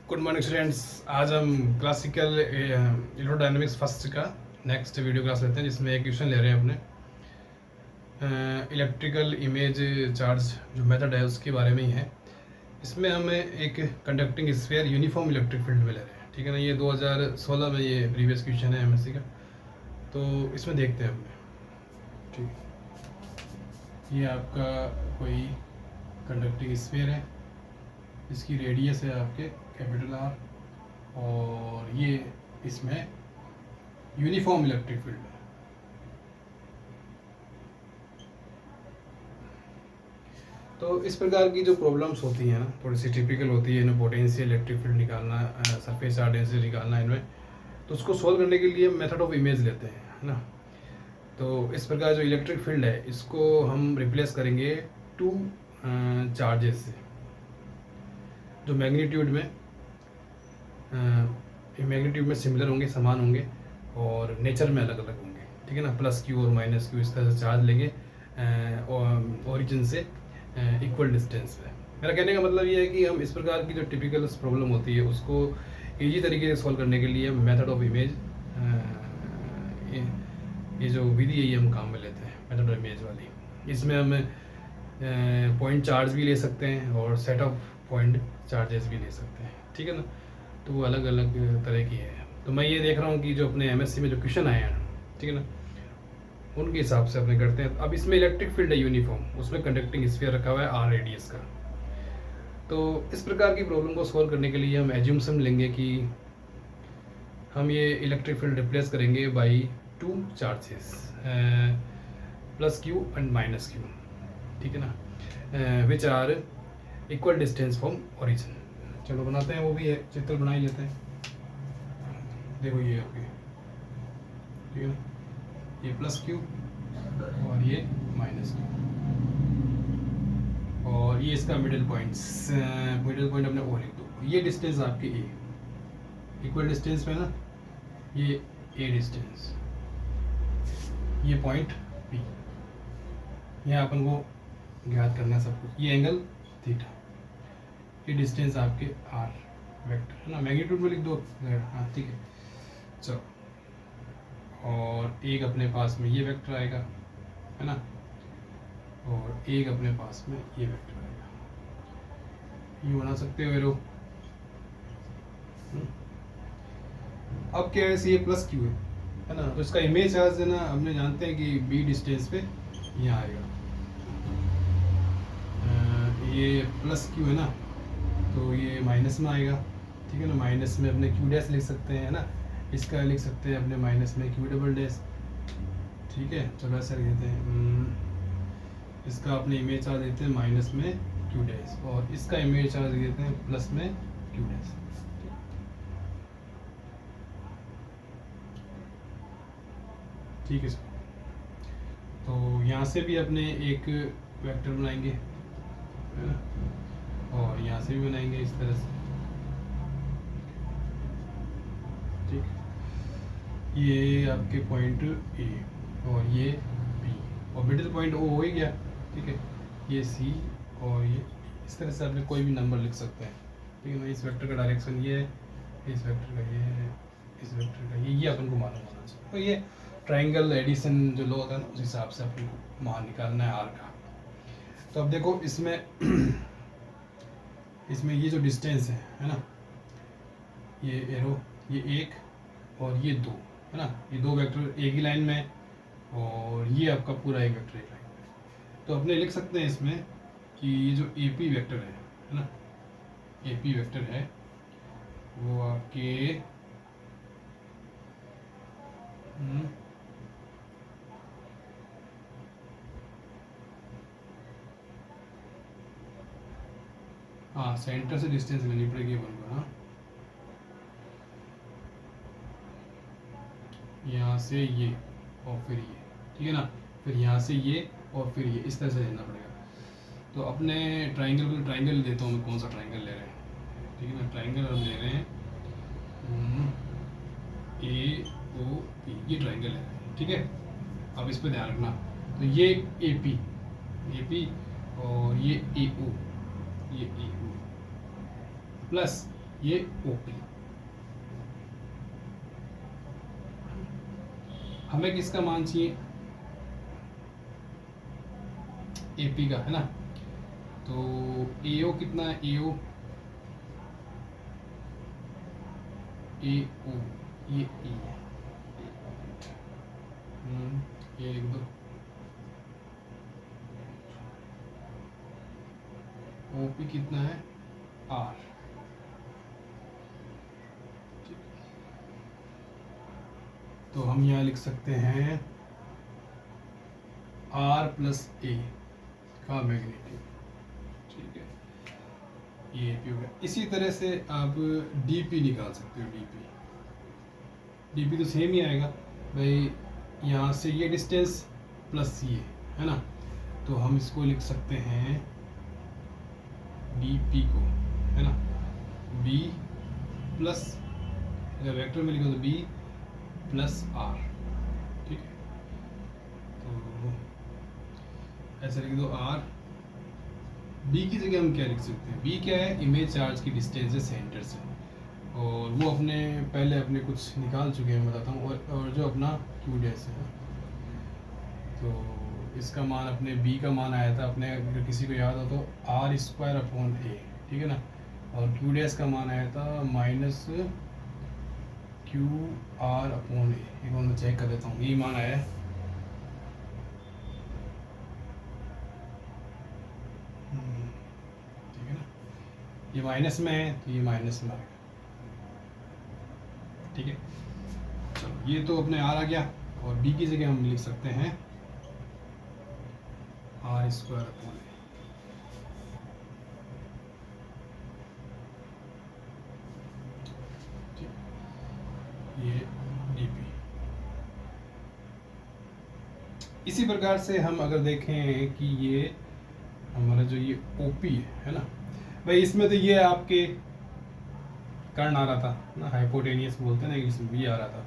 Good morning students. आज हम classical electrodynamics first का नेक्स्ट वीडियो क्लास लेते हैं, जिसमें एक क्वेश्चन ले रहे हैं अपने इलेक्ट्रिकल इमेज चार्ज जो मेथड है उसके बारे में ही है। इसमें हमें एक conducting sphere uniform electric field में ले रहे हैं, ठीक है ना। ये 2016 में ये प्रीवियस क्वेश्चन है एमएससी का, तो इसमें देखते हैं हमने। ठीक, ये आपका कोई कंडक्टिंग स्फीयर है, इसकी रेडियस है आपके कैपिटल आर, और ये इसमें यूनिफॉर्म इलेक्ट्रिक फील्ड है। तो इस प्रकार की जो प्रॉब्लम्स होती हैं ना, थोड़ी सी टिपिकल होती है। इनमें पोटेंशियल इलेक्ट्रिक फील्ड निकालना, सरफेस चार्ज डेंसिटी निकालना इनमें, तो उसको सॉल्व करने के लिए मेथड ऑफ इमेज लेते हैं, है ना। तो इस प्रकार जो इलेक्ट्रिक फील्ड है इसको हम रिप्लेस करेंगे टू चार्जेस से, जो मैग्नीट्यूड में सिमिलर होंगे, समान होंगे, और नेचर में अलग अलग होंगे, ठीक है ना। प्लस क्यू और माइनस क्यू इस तरह से चार्ज लेंगे ओरिजिन से इक्वल डिस्टेंस पे। मेरा कहने का मतलब ये है कि हम इस प्रकार की जो टिपिकल प्रॉब्लम होती है उसको इजी तरीके से सॉल्व करने के लिए मेथड ऑफ इमेज, ये जो विधि है ये हम काम में लेते हैं, मेथड ऑफ इमेज वाली। इसमें हम पॉइंट चार्ज भी ले सकते हैं और सेट ऑफ पॉइंट चार्जेस भी ले सकते हैं, ठीक है ना। तो वो अलग अलग तरह की है। तो मैं ये देख रहा हूँ कि जो अपने एमएससी में जो क्वेश्चन आए हैं, ठीक है ना, उनके हिसाब से अपने करते हैं। अब इसमें इलेक्ट्रिक फील्ड है यूनिफॉर्म, उसमें कंडक्टिंग स्फीयर रखा हुआ है आर रेडियस का। तो इस प्रकार की प्रॉब्लम को सॉल्व करने के लिए हम एज्यूमशन लेंगे कि हम ये इलेक्ट्रिक फील्ड रिप्लेस करेंगे by two charges, plus q and minus q, ठीक है ना, which are equal distance from origin. चलो बनाते हैं, वो भी है, चित्र बना ही लेते हैं। देखो ये ओके, ठीक है ना, ये प्लस क्यू और ये माइनस क्यू, और ये इसका मिडिल पॉइंट अपने ओ लिख दो। ये डिस्टेंस आपकी ए, इक्वल डिस्टेंस में ना, ये ए डिस्टेंस, ये पॉइंट बी, यहाँ अपन को ज्ञात करना है सब कुछ। ये एंगल थीटा, ये डिस्टेंस आपके आर वेक्टर है ना, मैग्नीट्यूड में लिख दो, हाँ ठीक है। चलो, और एक अपने पास में ये वेक्टर आएगा, है ना, और एक अपने पास में ये वेक्टर आएगा। ये बना सकते हो एरो। अब क्या है, ये प्लस क्यू है ना, तो इसका इमेज चार्ज है ना, हमने जानते हैं कि बी डिस्टेंस पे यहाँ आएगा। ये प्लस क्यू है ना, तो ये माइनस में आएगा, ठीक है ना। माइनस में अपने क्यू डैश लिख सकते हैं, है ना, इसका लिख सकते हैं अपने माइनस में क्यू डबल डैश, ठीक है। चलो ऐसा लिख देते हैं, इसका अपने इमेज चार्ज देते हैं माइनस में क्यू डैश, और इसका इमेज चार्ज देते हैं प्लस में क्यू डैश। ठीक है सर, तो यहाँ से भी अपने एक वेक्टर बनाएंगे, है ना, और यहाँ से भी बनाएंगे इस तरह से, ठीक। ये आपके पॉइंट ए और ये बी, और मिडिल पॉइंट ओ हो ही गया, ठीक है। ये सी और ये, इस तरह से आपने कोई भी नंबर लिख सकते हैं, ठीक है ना। इस वेक्टर का डायरेक्शन ये है, इस वेक्टर का ये है, इस वेक्टर का ये अपन को मालूम होना चाहिए। तो ये ट्राइंगल एडिशन जो लॉ होता है ना, उस हिसाब से अपन को मान निकालना है आर का। तो अब देखो इसमें इसमें ये जो डिस्टेंस है ना, ये एरो, ये एक और ये दो, है ना, ये दो वेक्टर एक ही लाइन में, और ये आपका पूरा एक वेक्टर एक लाइन में। तो अपने लिख सकते हैं इसमें कि ये जो ए पी वेक्टर है ना, ए पी वेक्टर है वो आपके हाँ सेंटर से डिस्टेंस लेनी पड़ेगी अपन को, हाँ, यहाँ से ये और फिर ये, ठीक है ना, फिर यहाँ से ये और फिर ये, इस तरह से लेना पड़ेगा। तो अपने ट्राइंगल को ट्राइंगल देता हूँ मैं, कौन सा ट्राइंगल ले रहे हैं, ठीक है ना। ट्राइंगल हम ले रहे हैं ए ओ पी, ये ट्राइंगल ले रहे हैं, ठीक है। अब इस पर ध्यान रखना, तो ये ए पी और ये ए ओ, ये ए ओ प्लस ये OP। हमें किसका मान चाहिए? AP का, है ना। तो AO कितना है? AO ये E है। ये लिख दो। OP कितना है? R। तो हम यहाँ लिख सकते हैं R प्लस A का मैग्नीट्यूड, ठीक है। ये AP हो गया। इसी तरह से आप DP निकाल सकते हो। DP तो सेम ही आएगा भाई, यहाँ से ये डिस्टेंस प्लस ये, है ना। तो हम इसको लिख सकते हैं DP को, है ना, B प्लस, अगर वेक्टर में लिखो तो B प्लस R, ठीक है। तो ऐसे लिख दो R। B की जगह हम क्या लिख सकते हैं? B क्या है? इमेज चार्ज की डिस्टेंस है सेंटर से, और वो पहले अपने कुछ निकाल चुके हैं, बताता हूँ। और जो अपना Q डैश है, तो इसका मान अपने B का मान आया था अपने, अगर किसी को याद हो तो R² A, ठीक है ना। और Q डैश का मान आया था -QR/A। एक बार मैं चेक कर देता हूँ, ये मान आया है। ठीक है ना, ये माइनस में है तो ये माइनस में आएगा, ठीक है। चलो, ये तो अपने R आ गया, और B की जगह हम लिख सकते हैं R²/A। ये DP। इसी प्रकार से हम अगर देखें कि ये हमारा जो ये OP है ना भाई, इसमें तो ये आपके कर्ण आ रहा था ना, हाइपोटेनियस बोलते हैं ना, इसमें भी आ रहा था,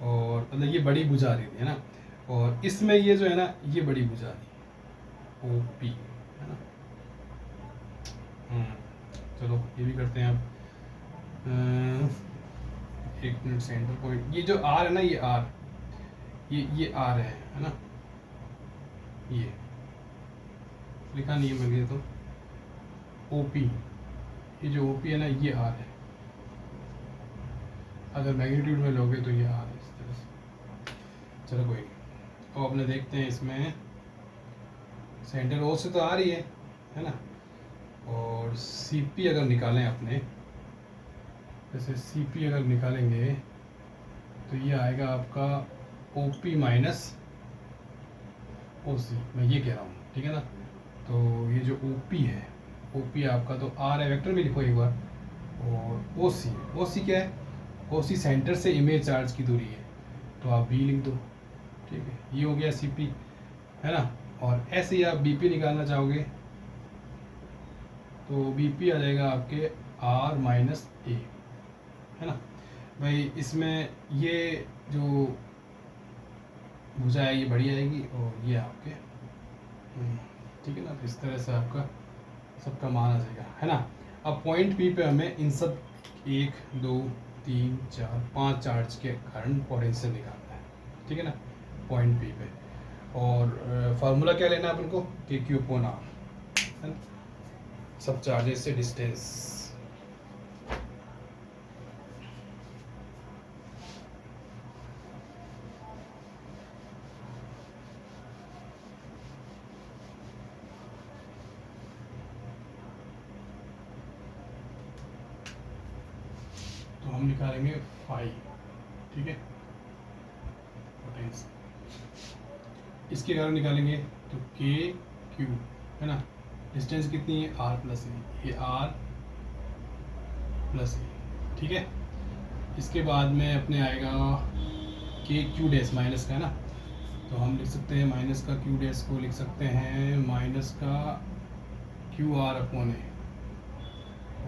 और मतलब ये बड़ी भुजा आ रही थी, है ना। और इसमें ये जो है ना, ये बड़ी भुजा आ रही OP, है ना। चलो ये भी करते हैं अब। एक मिनट, सेंटर पॉइंट, ये जो R है ना, ये R, ये R है ना। ये लिखा नहीं है, मैं लिख देता हूँ OP। ये जो OP है ना, ये R है। अगर मैग्नीट्यूड में लोगे तो ये R है, इस तरह से। चलो कोई नहीं, अब अपने देखते हैं इसमें सेंटर O से तो आ रही है ना। और CP अगर निकालें अपने, जैसे CP अगर निकालेंगे तो ये आएगा आपका OP माइनस OC, मैं ये कह रहा हूँ, ठीक है ना। तो ये जो OP है, OP आपका तो R है, वेक्टर में लिखो एक बार। और OC क्या है? OC सेंटर से इमेज चार्ज की दूरी है, तो आप B लिख दो, ठीक है। ये हो गया CP, है ना। और ऐसे ही आप BP निकालना चाहोगे तो BP आ जाएगा आपके R माइनस A, है ना भाई। इसमें ये जो भुजा है ये बड़ी आएगी, और ये आपके, ठीक है ना। तो इस तरह से आपका सबका मान आ जाएगा, है ना। अब पॉइंट P पे हमें इन सब 1 2 3 4 5 चार्ज के कारण पोटेंशियल निकालना है, ठीक है ना, पॉइंट P पे। और फार्मूला क्या लेना है अपन को? KQ/R, है ना, सब चार्जेस से डिस्टेंस। तो हम निकालेंगे 5, ठीक है, पोटेंशियल। इसके कारण निकालेंगे तो KQ, है ना। डिस्टेंस कितनी है? R प्लस A, ये R प्लस A, ठीक है। इसके बाद में अपने आएगा KQ डैश, माइनस का, है ना। तो हम लिख सकते हैं माइनस का Q डैश को लिख सकते हैं माइनस का QR/A,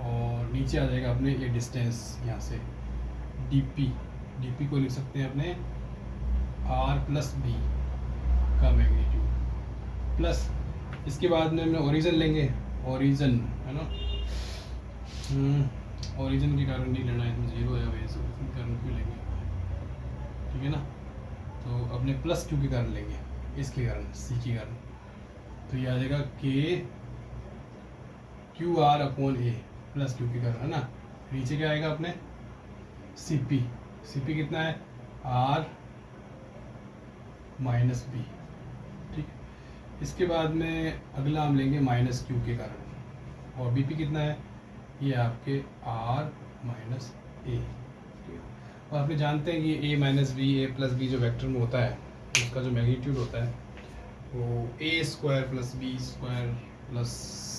और नीचे आ जाएगा अपने ये डिस्टेंस यहाँ से DP को लिख सकते हैं अपने R प्लस B का मैग्नीट्यूड, प्लस इसके बाद में हमने ओरिजिन लेंगे, ओरिजिन, है ना। ओरिजिन के कारण नहीं लेना है, इसमें जीरो है वैसे के कारण क्यों लेंगे, ठीक है ना। तो अपने प्लस क्यू के कारण लेंगे, इसके कारण सी के कारण। तो ये आ जाएगा के क्यू आर अपॉन ए प्लस क्यू के कारण, है ना। नीचे क्या आएगा अपने सी पी कितना है आर माइनस बी, ठीक। इसके बाद में अगला हम लेंगे माइनस क्यू के कारण, और बी पी कितना है ये आपके आर माइनस ए, ठीक है। और आप जानते हैं कि A minus B A plus B जो वेक्टर में होता है उसका जो मैग्नीट्यूड होता है वो A square plus B square plus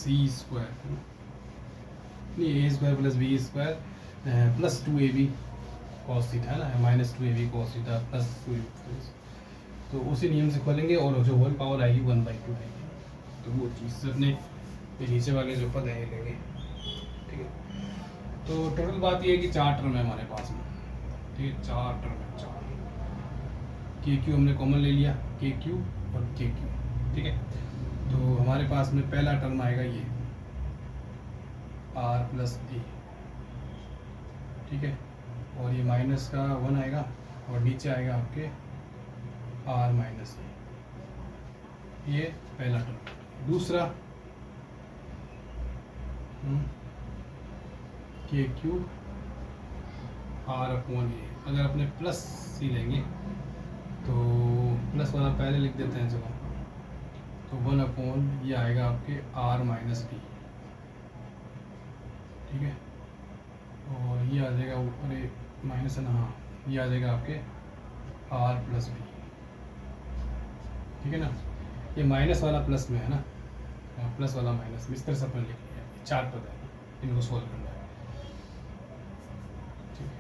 C square, नहीं A square plus B square plus 2ab cos theta, है ना, minus 2ab cos theta plus 2ab। तो उसी नियम से खोलेंगे और जो होल पावर आएगी 1/2 आएगी, तो वो चीज़ से अपने नीचे वाले जो पद हैं ये लेंगे, ठीक है। तो टोटल बात ये है कि 4 टर्म है हमारे पास में, ठीक है, 4 टर्म है, 4 के क्यू हमने कॉमन ले लिया, के क्यू और के क्यू, ठीक है। तो हमारे पास में पहला टर्म आएगा ये आर प्लस ए, ठीक है, और ये माइनस का 1 आएगा और नीचे आएगा आपके आर माइनस ए, ये पहला टर्म। दूसरा के क्यू आर अपॉन ए, अगर अपने प्लस सी लेंगे तो प्लस वाला पहले लिख देते हैं चलो, तो 1 अपॉन ये आएगा आपके आर माइनस बी, ठीक है, और ये आ जाएगा अरे माइनस है ना, हाँ ये आ जाएगा आपके आर प्लस बी, ठीक है ना। ये माइनस वाला प्लस में है ना, प्लस वाला माइनस में, इस तरह से अपन लिख लिया, 4 पद है, इनको सोल्व करना है, ठीक है।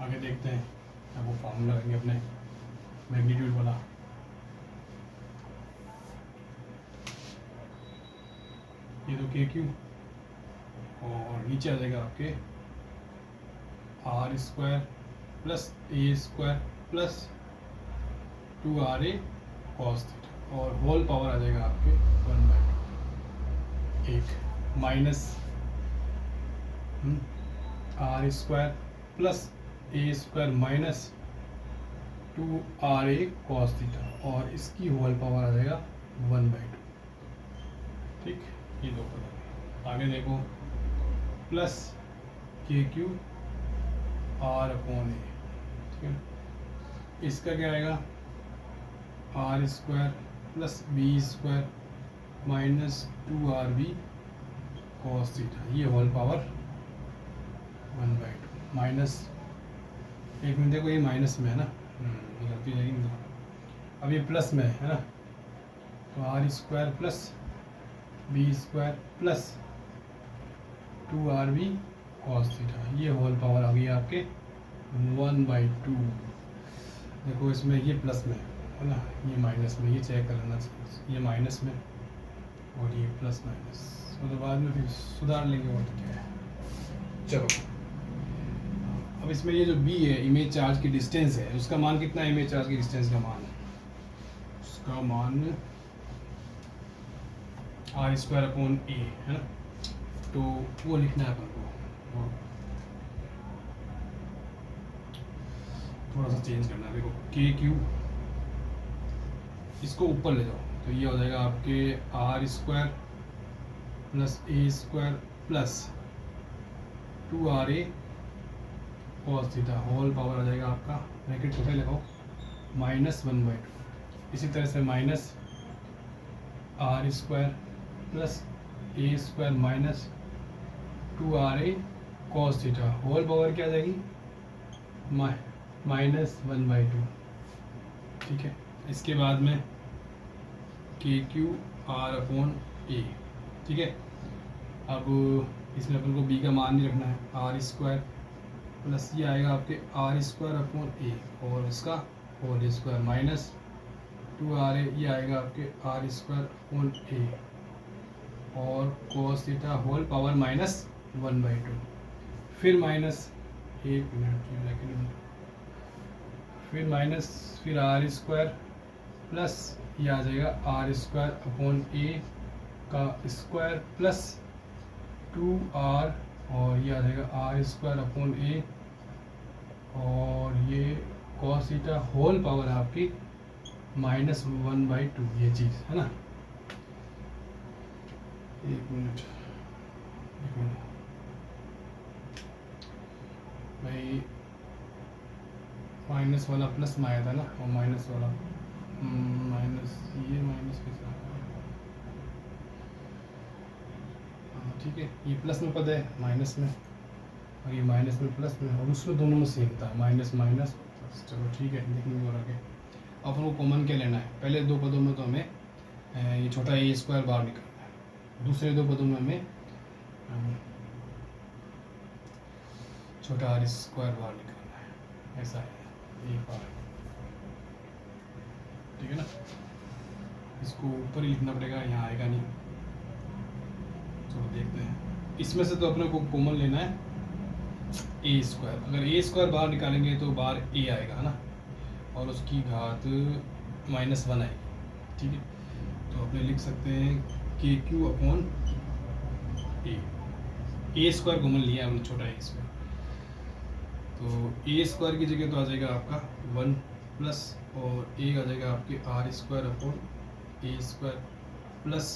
आगे देखते हैं, अब वो फॉर्मूला लगाएंगे अपने मैग्नीट्यूड वाला। ये तो के क्यू और नीचे आ जाएगा आपके are square plus A square plus 2RA cos theta, और होल पावर आ जाएगा आपके 1/2, एक माइनस आर स्क्वायर प्लस ए square minus 2RA cos theta, और इसकी होल पावर आ जाएगा 1/2, ठीक। ये दो पद। आगे देखो प्लस के क्यू आर अपॉन ए, ठीक है, इसका क्या आएगा r square plus B square minus 2RB cos theta, ये होल पावर 1/2 माइनस, एक मिनट देखो ये माइनस में है ना, गलती जाएगी, अब ये प्लस में है ना, तो r square plus B square plus 2RB cos theta, ये होल पावर आ गई आपके 1/2। देखो इसमें ये प्लस में है ना, ये माइनस में, ये चेक कर लेना चाहिए, ये माइनस में और ये प्लस माइनस, तो बाद में फिर सुधार लेंगे और तो क्या है। चलो अब इसमें ये जो बी है इमेज चार्ज की डिस्टेंस है, उसका मान कितना है, इमेज चार्ज की डिस्टेंस का मान, उसका मान आर स्क्वायर अपॉन ए, है ना, तो वो लिखना है अपन को, थोड़ा सा चेंज करना है। देखो के क्यू इसको ऊपर ले जाओ, तो ये हो जाएगा आपके are square plus A square plus 2RA cos theta, whole power आ जाएगा आपका, ब्रैकेट छोटे लगाओ, माइनस 1/2। इसी तरह से माइनस आर स्क्वायर प्लस ए square minus 2RA cos theta, whole power क्या आ जाएगी माइनस 1/2, ठीक है। इसके बाद में के क्यू आर अपॉन ए, ठीक है। अब इसमें अपन को बी का मान नहीं रखना है, आर स्क्वायर प्लस ये आएगा आपके आर स्क्वायर अपॉन ए और इसका होल स्क्वायर माइनस 2RA, ये आएगा आपके आर स्क्वायर अपॉन ए और cos theta whole power minus 1/2, फिर माइनस, एक मिनट, फिर माइनस, फिर आर स्क्वायर प्लस ये आ जाएगा आर स्क्वायर अपॉन ए का स्क्वायर प्लस 2r, और ये आ जाएगा आर स्क्वायर अपॉन ए, और ये cos थीटा होल पावर है आपकी -1/2, ये चीज़ है ना। एक मिनट भाई, माइनस वाला प्लस में आया था ना, और माइनस वाला माइनस, ये माइनस के साथ, ठीक है, ये प्लस में पद है माइनस में, और ये माइनस में प्लस में, और उसमें दोनों में सेम था, माइनस माइनस प्लस। चलो ठीक है, देखने को रखे। अब हमको कॉमन क्या लेना है, पहले दो पदों में तो हमें ये छोटा ए स्क्वायर बाहर निकालना है, दूसरे दो पदों में हमें छोटा आर स्क्वायर बाहर निकालना है, ऐसा है एक बार, ठीक है ना। इसको ऊपर ही लिखना पड़ेगा, यहाँ आएगा नहीं। चलो देखते हैं, इसमें से तो अपने को कॉमन लेना है ए स्क्वायर। अगर ए स्क्वायर बाहर निकालेंगे तो बाहर ए आएगा ना, और उसकी घात -1 आएगी, ठीक है। तो अपने लिख सकते हैं के क्यू अपॉन ए स्क्वायर कॉमन लिया हमने, छोटा ए स्क्वायर, तो ए स्क्वायर की जगह तो आ जाएगा आपका 1 प्लस, और ए आ जाएगा आपके are square upon A square plus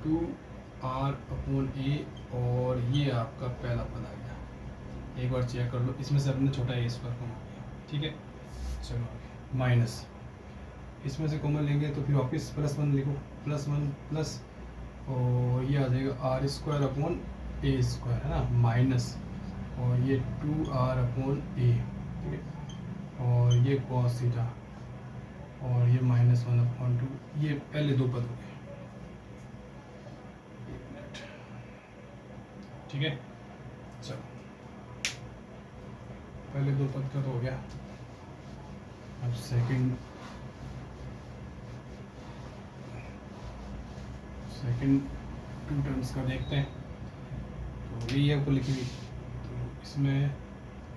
2r upon ए, और ये आपका पहला पद आ गया। एक बार चेक कर लो, इसमें से अपने छोटा ए स्क्वायर कॉमन लिया, ठीक है। चलो माइनस, इसमें से कॉमन लेंगे तो फिर वापस +1 लिखो, +1 प्लस, और ये आ जाएगा आर स्क्वायर अपॉन ए स्क्वायर, है ना, माइनस, और ये 2r अपॉन ए, ठीक है, और ये cos थीटा, और ये -1/2, ये पहले दो पद हो गए, एक मिनट, ठीक है। चलो पहले दो पद का तो हो गया, अब सेकंड टू टर्म्स का देखते हैं। तो यही है ऊपर लिखी हुई, तो इसमें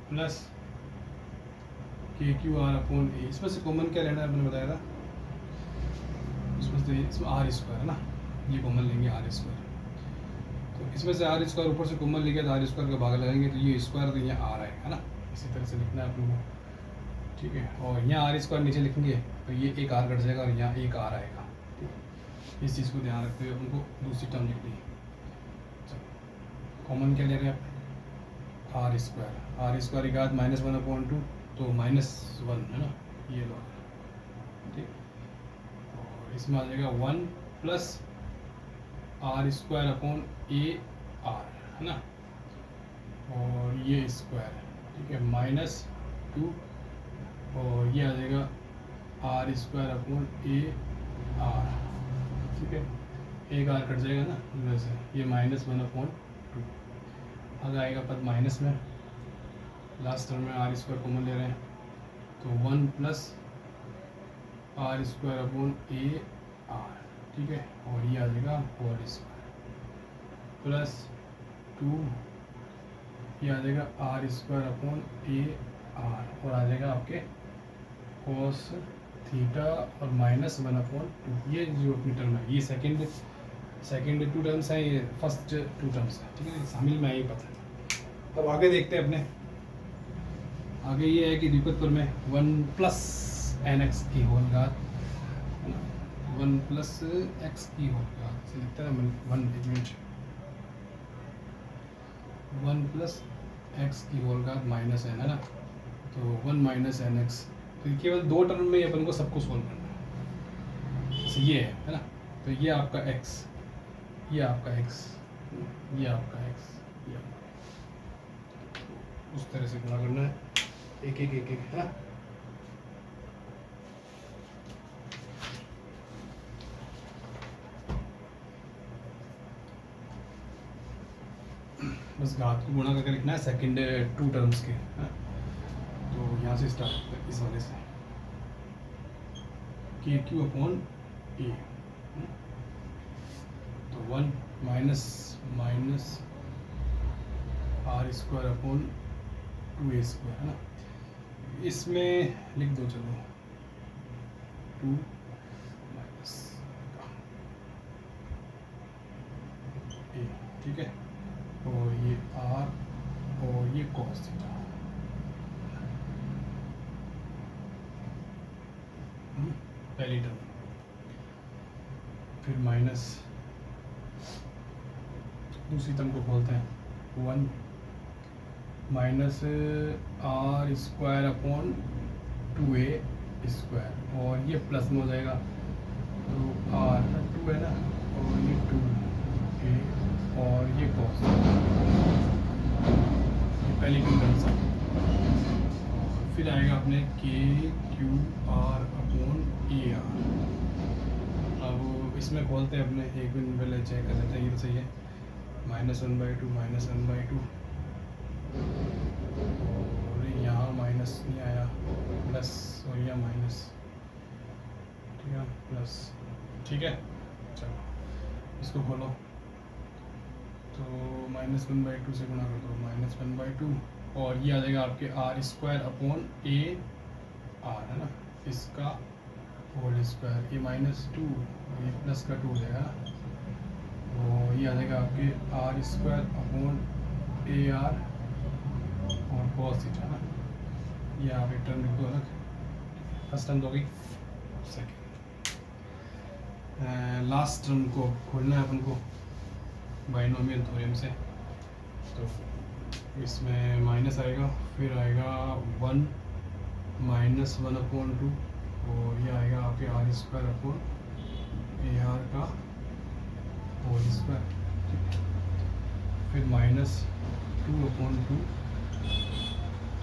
प्लस के क्यू आर अपॉन ए, इसमें से कॉमन क्या लेना है मैंने बताया था, इसमें आर स्क्वायर है ना, ये कॉमन लेंगे आर स्क्वायर, तो इसमें से आर स्क्वायर ऊपर से कॉमन लिखा, तो आर स्क्वायर का भाग लगाएंगे तो ये स्क्वायर, तो यहाँ आर आएगा, है ना, इसी तरह से लिखना है आप लोगों को, ठीक है। और यहाँ आर स्क्वायर नीचे लिखेंगे तो ये एक आर कट जाएगा, और यहाँ एक आर आएगा, ठीक है। इस चीज़ को ध्यान रखते हुए उनको दूसरी टर्म लिखनी है। कॉमन क्या ले रहे हैं आप, आर स्क्वायर की घात -1/2, तो -1 है ना, ये लो, ठीक। और इसमें आ जाएगा 1 plus r square upon a r, है ना, और ये स्क्वायर, ठीक है, -2, और ये आ जाएगा r square upon a r, ठीक है, एक आर कट जाएगा ना इनमें से, ये -1/2, आगे आएगा पद माइनस में, लास्ट टर्म में आर स्क्वायर कॉमन ले रहे हैं, तो 1 plus r square upon a r, ठीक है, और ये आ जाएगा होल स्क्वायर प्लस 2, ये आ जाएगा r square upon a r, और आ जाएगा आपके कोस थीटा और -1/2। ये जो अपनी टर्म है, ये सेकंड टू टर्म्स हैं, ये फर्स्ट टू टर्म्स है, ठीक है, शामिल में यही पता है। अब आगे देखते हैं अपने, आगे ये है कि द्विपद पर में 1 प्लस nx की होल घात, 1 प्लस x की होल घात से लिखते हैं 1 प्लस x की होल घात -n, है ना, तो 1 - nx, तो केवल दो टर्म में अपन को सबको सोल्व करना है, ये है ना, तो ये आपका x, ये आपका x, ये आपका x, ये उस तरह से गुणा करना है, एक है ना। बस घात को गुणा करके लिखना है सेकंड टू टर्म्स के, है? तो यहाँ से स्टार्ट करते हैं इस वाले से, के क्यू अपॉन ए, तो 1 minus r square upon 2a square, है ना, इसमें लिख दो, चलो 2 के, ठीक है, और ये आर और ये कॉस थीटा, पहली टर्म। फिर माइनस दूसरी टर्म को खोलते हैं, 1 minus r square upon 2a square, और ये प्लस में हो जाएगा, तो आर 2 है ना, और ये 2a और ये कॉस, ये पहली कंडीशन। और फिर आएगा अपने के Q R upon a are. अब इसमें खोलते हैं अपने, एक मिनट पहले चेक कर लेते हैं, ये तो सही है, -1/2 -1/2, और यहाँ माइनस नहीं आया, प्लस, और यहाँ माइनस, ठीक है, प्लस, ठीक है। चलो इसको खोलो, तो -1/2 से गुणा कर दो, -1/2, और ये आ जाएगा आपके are square upon a r, है ना, इसका होल स्क्वायर, ये -2 और ये प्लस का 2 हो जाएगा, और ये आ जाएगा आपके are square upon a r और कॉस थीटा ना, ये आप एक टर्म लिख दो अलग, फर्स्ट टर्म तो हो गई। सेकेंड लास्ट टर्म को खोलना है अपन को बाइनोमियल थ्योरम से, तो इसमें माइनस आएगा, फिर आएगा 1 -1/2, और ये आएगा आपके are square upon a r का होल स्क्वायर, फिर -2/2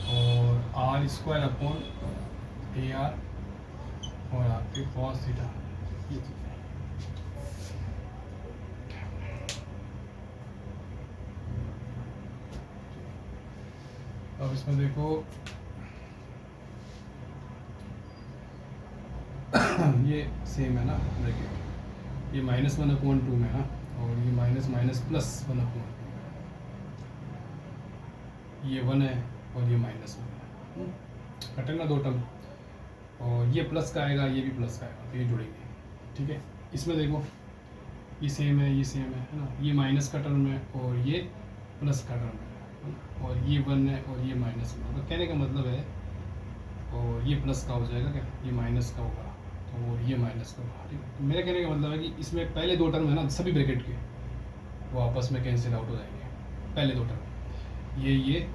और r square upon a r और आपके कॉस थीटा, ये चीज़ है। अब इसमें देखो ये सेम है ना, देखिए ये -1/2 में है, और ये +1/2, ये 1 है और ये -1 है, कटेगा दो टर्म, और ये प्लस का आएगा, ये भी प्लस का आएगा, तो ये जुड़ेंगे, ठीक है। इसमें देखो ये सेम है, ये सेम है ना, ये माइनस का टर्म है और ये प्लस का टर्म है, और ये 1 है और ये -1, तो कहने का मतलब है, और ये प्लस का हो जाएगा क्या, ये माइनस का होगा, और ये माइनस का होगा, ठीक है। तो मेरा कहने का मतलब है कि इसमें पहले दो टर्म है ना, सभी ब्रैकेट के, वो आपस में कैंसिल आउट हो जाएंगे, पहले दो टर्म, ये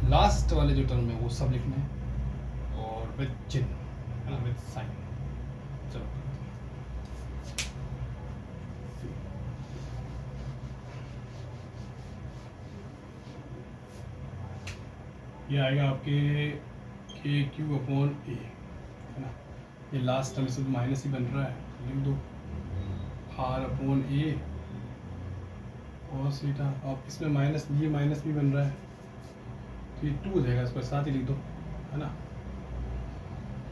लास्ट वाले जो टर्म है वो सब लिखने हैं, और विद चिन्ह, है ना, विद साइन। चलो ये आएगा आपके के क्यू अपॉन ए, है ना, ये लास्ट टर्म से तो माइनस ही बन रहा है, लिख दो r upon a cos theta, अब इसमें माइनस, ये माइनस भी बन रहा है, तो ये 2 हो जाएगा, इसको साथ ही लिख दो, है ना।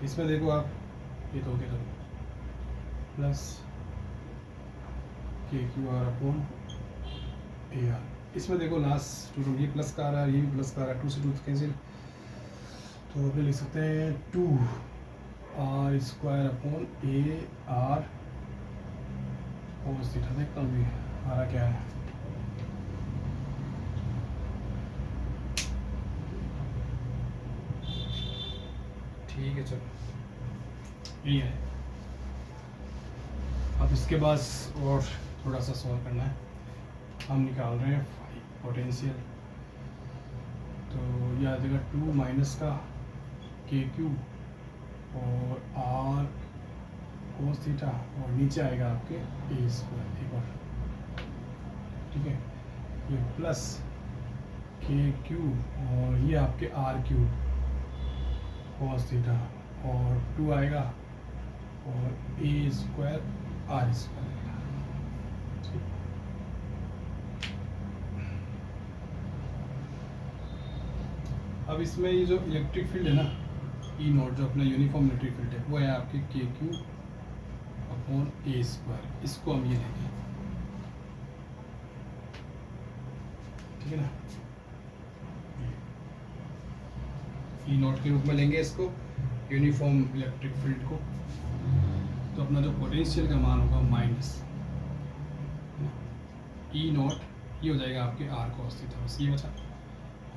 इसमें देखो आप, ये तो हो गया प्लस के Q R upon a are, इसमें देखो लास्ट टू, ये प्लस का आ रहा है, ये भी प्लस का आ रहा है, 2 से 2 कैंसिल, तो अभी लिख सकते हैं 2 r square upon a r cos theta. देखता हूँ आ रहा क्या है, ठीक है, चलो यही है। अब इसके बाद और थोड़ा सा सॉल्व करना है, हम निकाल रहे हैं पोटेंशियल, तो ये आ जाएगा 2 माइनस का के क्यू और आर कोस थीटा, और नीचे आएगा आपके ए स्क्वायर, एक और, ठीक है, ये प्लस के क्यू और ये आपके आर क्यू कोस थीटा, और 2 आएगा और ए स्क्वायर आर स्क्वायर, अब इसमें ये जो इलेक्ट्रिक फील्ड है ना, ई नोट, जो अपना यूनिफॉर्म इलेक्ट्रिक फील्ड है, वो है आपके के क्यू अपॉन ए स्क्वायर, इसको हम ये लेंगे, ठीक है ना, ई नोट के रूप में लेंगे इसको, यूनिफॉर्म इलेक्ट्रिक फील्ड को, तो अपना जो पोटेंशियल का मान होगा माइनस ई नॉट, ये हो जाएगा आपके आर कॉस थीटा, बस ये बचा,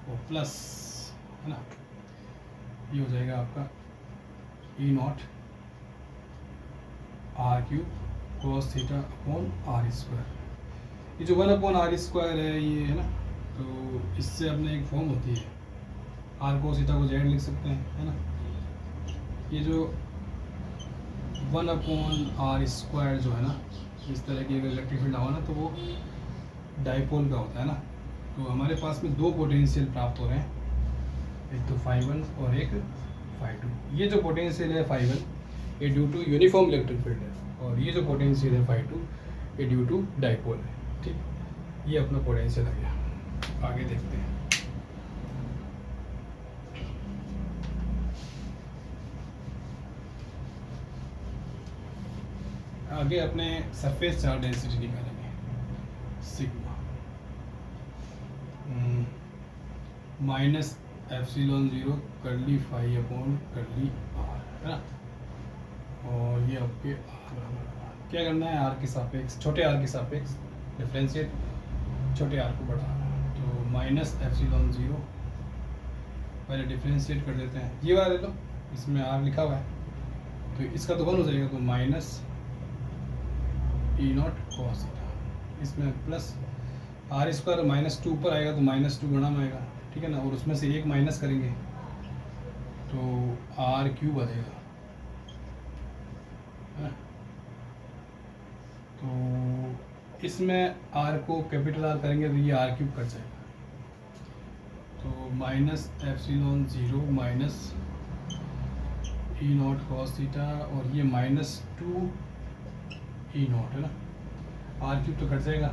और प्लस है ना, ये हो जाएगा आपका E naught R cube cos theta upon R square. ये जो 1/r² है ये, है ना, तो इससे अपने एक फॉर्म होती है, आर कॉस थीटा को जेड लिख सकते हैं, है ना। ये जो 1/r² जो है ना, इस तरह की अगर इलेक्ट्रिक फील्ड आवा ना तो वो डाइपोल का होता है ना। तो हमारे पास में दो पोटेंशियल प्राप्त हो रहे हैं, एक तो φ1 और एक φ2। ये जो पोटेंशियल है φ1 ये due to uniform electric field है, और ये जो पोटेंशियल है φ2 ये ड्यू टू डाइपोल है। ठीक, ये अपना पोटेंशियल आ गया। आगे देखते हैं। आगे अपने सरफेस चार्ज डेंसिटी निकालेंगे, sigma minus ε0 curly phi upon curly R, है ना। और ये आपके आर क्या करना है, आर के सापेक्ष, छोटे आर के सापेक्ष डिफरेंशिएट छोटे आर को बढ़ाना है। तो माइनस ε0 पहले डिफरेंशिएट कर देते हैं, ये वाला ले लो, इसमें आर लिखा हुआ है तो इसका तो 1 हो जाएगा, तो minus E naught cos theta, इसमें प्लस r² -2 ऊपर आएगा तो -2 गुणा में आएगा, ठीक है ना, और उसमें से एक माइनस करेंगे तो r³ बचेगा, है ना। तो इसमें r को कैपिटल R करेंगे तो ये r³ कट जाएगा, तो minus ε0 minus E naught cos theta, और ये -2 ई नॉट, है ना, r³ तो कट जाएगा,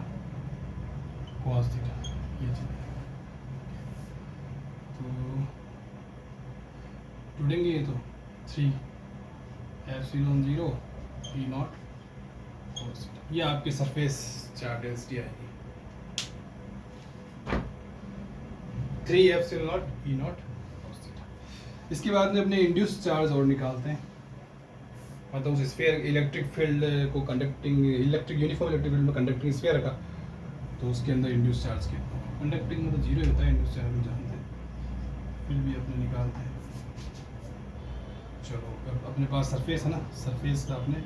कॉस थीटा ये चलेगा, तो जुड़ेंगे ये तो 3 ε0 ई नॉट कॉस थीटा, ये आपकी सरफेस चार्ज डेंसिटी आएगी 3 ε0 ई नॉट कॉस थीटा। इसके बाद में अपने इंड्यूस चार्ज और निकालते हैं, मतलब उस स्फीयर इलेक्ट्रिक फील्ड को conducting electric uniform electric field में कंडक्टिंग स्फीयर का, तो उसके अंदर इंड्यूस चार्ज के कंडक्टिंग में तो 0 होता है, इंड्यूस चार्ज में जानते हैं, फिर भी अपने निकालते हैं। चलो अब अपने पास सरफेस है ना, सरफेस का अपने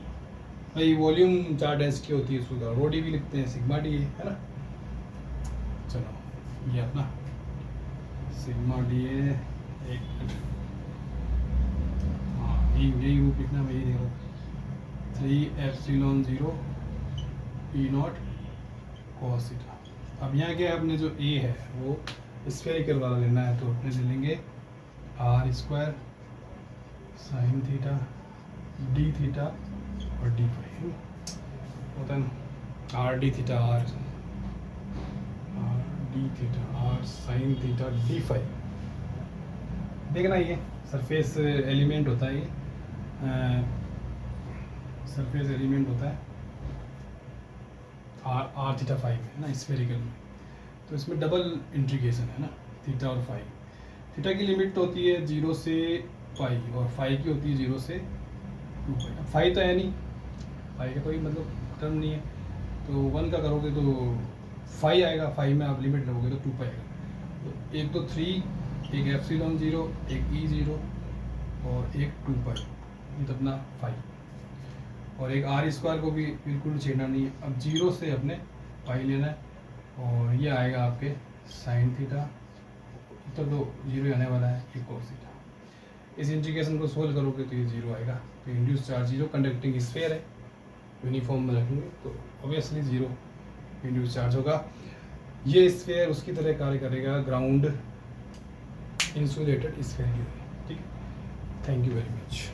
भाई वॉल्यूम चार्ज डेंसिटी होती है, उसको रो डी भी लिखते हैं, सिग्मा डी है ना। चलो ये अपना सिग्मा डी है, एक मिनट, हाँ यही रूप लिखना, मैं यही देखो 3 ε0 ई नॉट कॉस थीटा। अब यहाँ क्या अपने जो ए है वो स्फेरिकल वाला लेना है, तो अपने ले लेंगे r² sine theta d theta और डी फाई, होता है ना, r d theta r d theta r sine theta d phi. देखना ये सरफेस एलिमेंट होता है, ये सरफेस एलिमेंट होता है आर थीटा फाई में, है ना, स्फेरिकल में। तो इसमें डबल इंटीग्रेशन है ना, थीटा और फाई। थीटा की लिमिट तो होती है 0 से पाई, और फाई की होती है 0 से 2 पाई। फाई तो है नहीं, फाई का कोई मतलब टर्म नहीं है, तो 1 का करोगे तो फाई आएगा, फाई में आप लिमिट रखोगे तो 2 पाई आएगा। तो एक तो 3, एक ε0, एक e0 और एक 2 पाई, ये तो अपना फाई, और एक r² को भी बिल्कुल छेड़ना नहीं है। अब 0 से अपने पाई लेना है, और ये आएगा आपके साइन थीटा, तो 0 आने वाला है, ये कॉस थीटा। इस इंटीग्रेशन को सोल्व करोगे तो ये 0 आएगा, तो इंड्यूस चार्ज 0, कंडक्टिंग स्फीयर है, यूनिफॉर्म में रखेंगे तो ऑब्वियसली 0 इंड्यूस चार्ज होगा। ये स्फीयर उसकी तरह कार्य करेगा, ग्राउंड इंसुलेटेड स्फीयर की तरह। ठीक है, थैंक यू वेरी मच।